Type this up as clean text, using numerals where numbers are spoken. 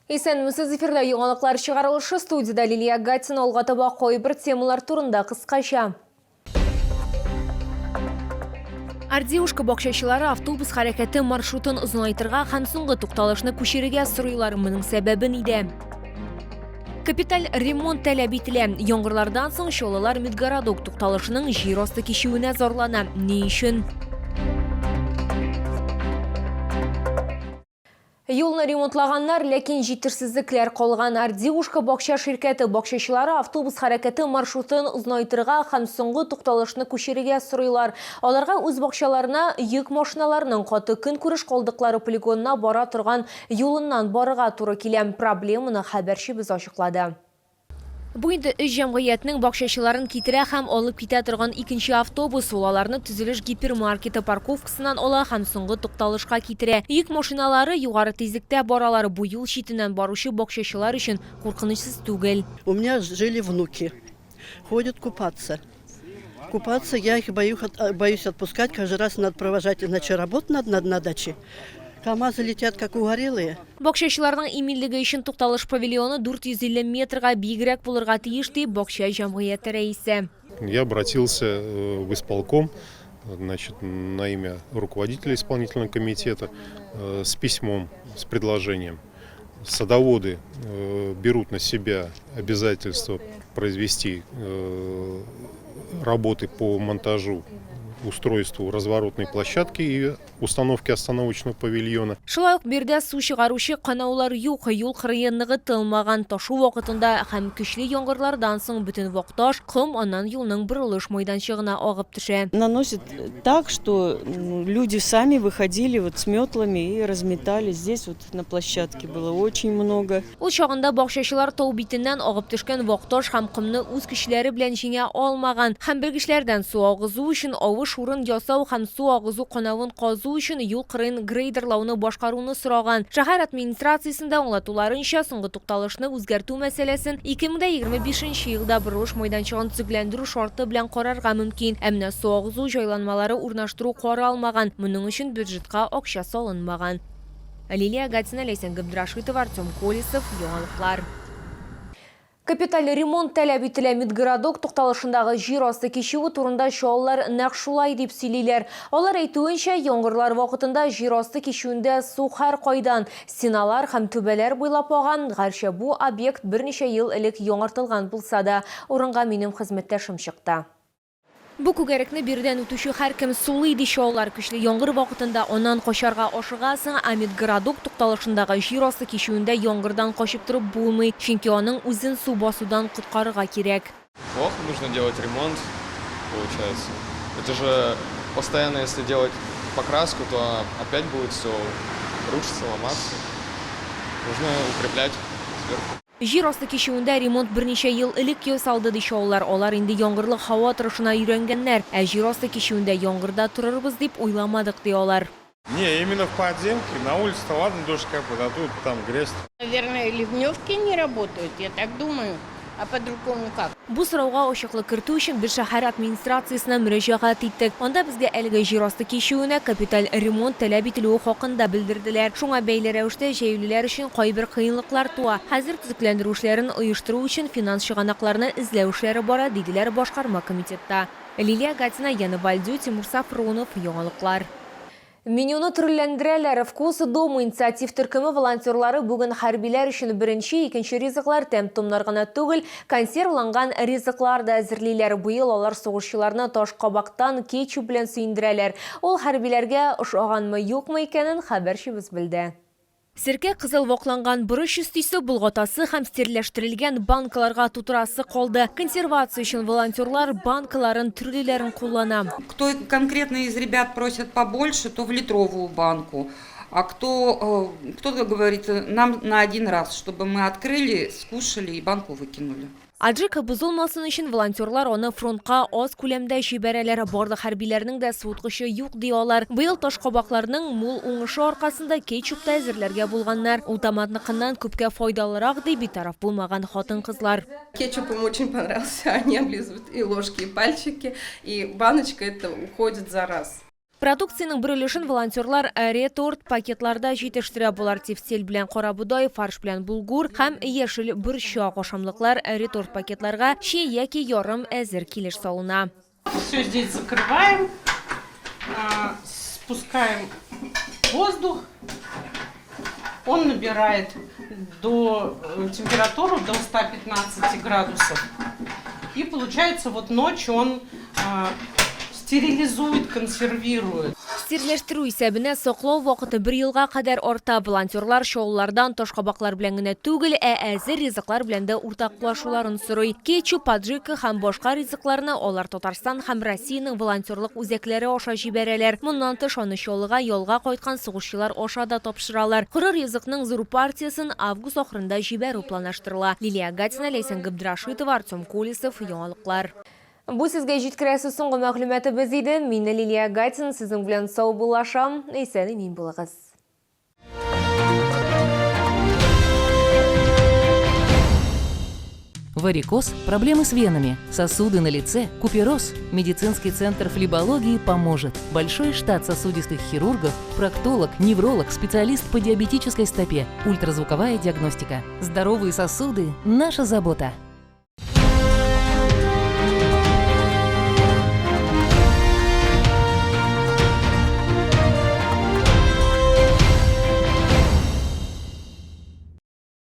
Есенмісіз эфирда яңалыклар чыгарылышы студияда Лилия Гатина олғатыба қойбір темалар турында қысқаша. Ардеушка бақшашылары автобус харакеті маршрутын ұзынайтырға хамсынғы туқталышны көшеріге сұрыйлар мұның сәбәбін иде. Капиталь ремонт тәләп ителә. Яңгырлардан соң шолалар Мидгородок тукталышының жер асты кишүенә зарлана. Не өчен? Юлны ремонтлаганнар, ләкин җитешсезлекләр калган. Ардеушка бакча ширкәте бакчачылары автобус хәрәкәте маршрутын узынайтырга һәм соңгы тукталышны күчерергә сорыйлар. Аларга үз бакчаларына йөк машиналарының каты көнкүреш калдыклары полигонына бара торган юлыннан барырга туры килә. Проблеманы хәбәрчебез ачыклады. Бу инде үз җәмгыятьнең бакчачыларын китерә һәм алып китә торган икенче автобус улаларны төзелеш гипермаркеты парковкасыннан ала һәм соңгы тукталышка китерә. Йөк машиналары югары тизлектә баралар. Бу юл читеннән баручы бакчачылар өчен куркынычсыз түгел. У меня жили внуки, ходят купаться. Купаться я их боюсь отпускать, каждый раз надо провожать, иначе работать надо на даче. КамАЗы летят как угорелые. Бакчачыларның иминлеге өчен тукталыш павильоны 450 метрга бигрәк булырга тиеш ди бакча җәмгыяте рәисе. Я обратился в исполком, значит, на имя руководителя исполнительного комитета с письмом, с предложением. Садоводы берут на себя обязательство произвести работы по монтажу, устройству разворотной площадки и установки остановочного павильона. Шулай ук бирдә су чыгаручы канаулар юк, юл кырыенлыгы тылмаган, ташу вакытында һәм көчле яңгырлардан соң бөтен вакташ ком аннан юлның бурылыш майданчыгына агып төшә. Наносит так, что люди сами выходили вот с метлами и разметали. Здесь вот на площадке было очень много. Ул чагында бакчачылар тау битеннән агып төшкән вакташ һәм кымны үз көчләре белән җиңә алмаган. Һәм белгечләрдән су агызу өчен шурын ясау һәм су агызу канавын казу өчен юл кырын грейдерлауны башкаруны сораган. Шәһәр администрациясендә аңлатуларынча соңгы тукталышны үзгәртү мәсьәләсен 2025 елда бурылыш майданчыгын төзекләндерү шарты белән карарга мөмкин. Әмма су агызу җайланмалары урнаштыру каралмаган. Моның өчен бюджетка акча салынмаган. Лилия Гатина, Ләйсән Габдрашитова, Артем Колесов, яңалыклар. Капиталь ремонт тәләп ителә. Мидгородок тукталышындагы җир асты кишүе турында шаулар нәкъ шулай дип сөйлиләр. Алар әйтүенчә, яңгырлар вакытында җир асты кишүендә су һәр кайдан, стеналар һәм түбәләр буйлап аган. Гәрчә бу объект берничә ел элек яңартылган булса да, урынга минем хезмәттәшем чыкты. Бу күгәрекне бирдән үтүче һәркем сулый ди шаулар. Көчле яңгыр вакытында аннан качарга ашыгасың, Мидгородок тукталышындагы җир асты кишүендә яңгырдан качып торып булмый, чөнки аның үзен су басудан коткарырга кирәк. Плохо, нужно делать ремонт, получается. Это же постоянно, если делать покраску, то опять будет все рушиться, ломаться. Нужно укреплять сверху. Җир асты кишүендә ремонт берничә ел элек ясалды ди шаулар. Алар инде яңгырлы һава торышына өйрәнгәннәр. Ә җир асты кишүендә яңгырда турырбыз дип уйламадык ди алар. Не, именно в подземке. На улице-то ладно, дождь капает, а тут там грязь. Наверное, ливневки не работают, я так думаю. А по-другому как? Бу сорауга ачыклык кертү өчен без шәһәр администрациясенә мөрәҗәгать иттек. Анда безгә әлеге җир асты кишүенә капиталь ремонт тәләп ителүе хакында белдерделәр. Шуңа бәйле рәвештә җәяүлеләр өчен кайбер кыенлыклар туа. Хәзер төзекләндерү эшләрен оештыру өчен финанс чыганакларны эзләү эшләре бара, диделәр башкарма комитетта. Лилия Гатина, Яны Бальдю, Тимур Сафронов, яңалыклар. Менюны төрләндерәләр. Вкус дома инициатив төркеме волонтерлары бүген хәрбиләр өчен беренче, икенче ризыклар тәм-томнар гына түгел, консервланган ризыклар да әзерлиләр. Быел алар сугышчыларны таш кабактан кетчуп белән сөендерәләр. Ул хәрбиләргә ошаганмы, юкмы икәнен хәбәрчебез белде. Серке кызыл вокланган борыч өстисе булгатасы һәм стерләштерелгән банкаларга тутырасы калды. Консервация өчен волонтерлар банкаларын төрлеләрен куллана. Кто конкретно из ребят просит побольше, то в литровую банку. А кто-то говорит, нам на один раз, чтобы мы открыли, скушали и банку выкинули. Аджик бузылмасын өчен волонтерлар аны фронтка аз күләмдә җибәрәләр. Барлык хәрбиләрнең дә суыткычы юк ди алар. Быел таш кабакларның мул уңышы аркасында кетчупта әзерләргә булганнар. Ул томатныкыннан күпкә файдалырак ди битараф булмаган хатын-кызлар. Кетчуп им очень понравился. Они облизывают и ложки, и пальчики, и баночка это уходит за раз. Продукцияның бір өлешін волонтерлар реторт пакетларда жетештіре болар. Тефтел белән карабудай, фарш белән булгур һәм яшел борчак ашамлыклар реторт пакетларга чәй яки ярым әзер килеш салына. Все здесь закрываем, спускаем воздух, он набирает температуру до 115 градусов. И получается вот ночью он стерилизует, консервирует. Стерләштерү исәбенә саклау вакыты 1 елга кадәр арта. Волонтерлар шоулардан ташкабаклар белән генә түгел, әзер ризыклар белән дә уртаклашуларын сорый. Кетчуп, поджика һәм башка ризыкларны алар Татарстан һәм Россиянең волонтерлык үзәкләре аша җибәрәләр. Моннан тыш аны Чаллыга ялга кайткан сугышчылар аша да тапшыралар. Коры ризыкның зур партиясын август ахырында җибәрү планлаштырыла. Лилия Гатина, Ләйсән Габдрашитова, Артем Колесов, Яңалыклар. Бу сезгә җиткерәсе соңгы мәгълүматыбыз иде. Мин Лилия Гатина, сезнең белән сау булашам. Исән-имин булыгыз. Варикоз, проблемы с венами, сосуды на лице, купероз. Медицинский центр флебологии поможет. Большой штат сосудистых хирургов, проктолог, невролог, специалист по диабетической стопе, ультразвуковая диагностика. Здоровые сосуды – наша забота.